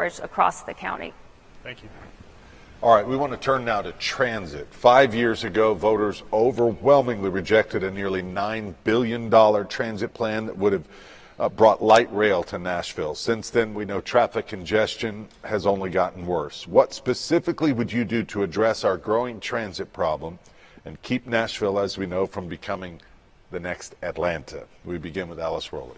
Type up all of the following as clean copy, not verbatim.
across the county. Thank you. All right, we want to turn now to transit. 5 years ago, voters overwhelmingly rejected a nearly $9 billion transit plan that would have brought light rail to Nashville. Since then, we know traffic congestion has only gotten worse. What specifically would you do to address our growing transit problem and keep Nashville, as we know, from becoming the next Atlanta? We begin with Alice Rolli.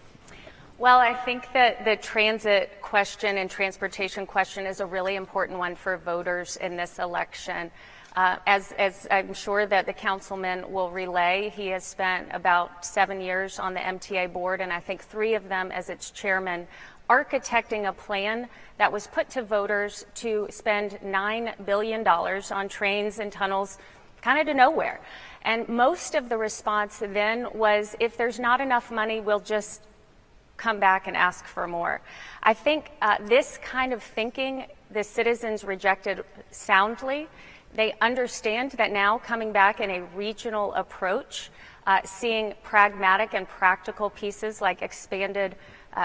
Well, I think that the transit question and transportation question is a really important one for voters in this election. As I'm sure that the councilman will relay, he has spent about 7 years on the MTA board, and I think 3 of them as its chairman, architecting a plan that was put to voters to spend $9 billion on trains and tunnels kind of to nowhere. And most of the response then was, if there's not enough money, we'll just come back and ask for more. I think this kind of thinking the citizens rejected soundly. They understand that now coming back in a regional approach, seeing pragmatic and practical pieces like expanded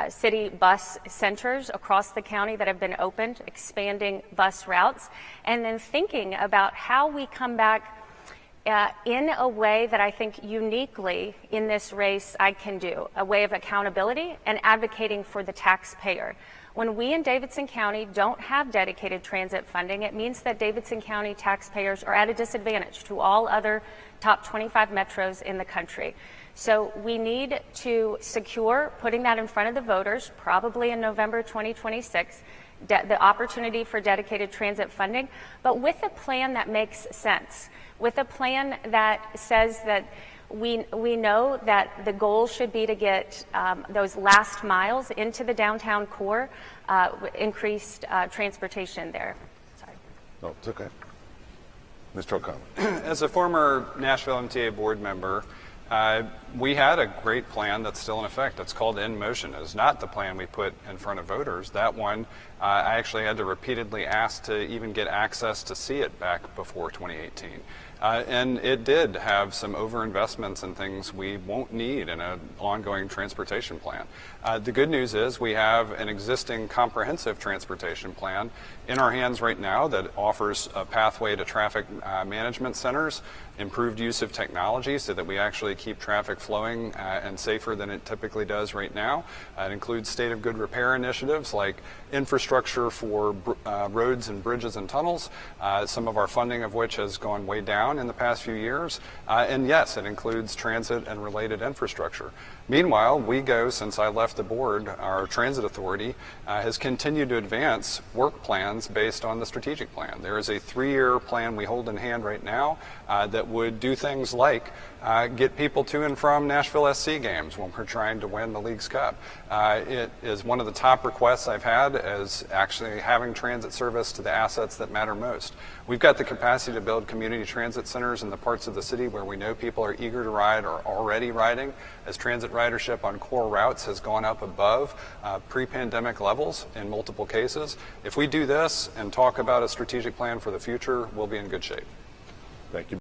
city bus centers across the county that have been opened, expanding bus routes, and then thinking about how we come back in a way that I think uniquely in this race I can do, a way of accountability and advocating for the taxpayer. When we in Davidson County don't have dedicated transit funding, it means that Davidson County taxpayers are at a disadvantage to all other top 25 metros in the country. So we need to secure, putting that in front of the voters, probably in November 2026, the opportunity for dedicated transit funding, but with a plan that makes sense, with a plan that says that we know that the goal should be to get those last miles into the downtown core, increased transportation there. Sorry. No, it's okay. Mr. O'Connell. As a former Nashville MTA board member, we had a great plan that's still in effect. It's called In Motion. It's not the plan we put in front of voters. That one, I actually had to repeatedly ask to even get access to see it back before 2018. And it did have some overinvestments and things we won't need in an ongoing transportation plan. The good news is we have an existing comprehensive transportation plan in our hands right now that offers a pathway to traffic management centers, improved use of technology so that we actually keep traffic flowing and safer than it typically does right now. It includes state of good repair initiatives like infrastructure for roads and bridges and tunnels, some of our funding of which has gone way down in the past few years. And yes, it includes transit and related infrastructure. Meanwhile, since I left the board, our transit authority has continued to advance work plans based on the strategic plan. There is a 3-year plan we hold in hand right now that would do things like get people to and from Nashville SC games when we're trying to win the League's Cup. It is one of the top requests I've had as actually having transit service to the assets that matter most. We've got the capacity to build community transit centers in the parts of the city where we know people are eager to ride or already riding, as transit ridership on core routes has gone up above pre-pandemic levels in multiple cases. If we do this and talk about a strategic plan for the future, we'll be in good shape. Thank you.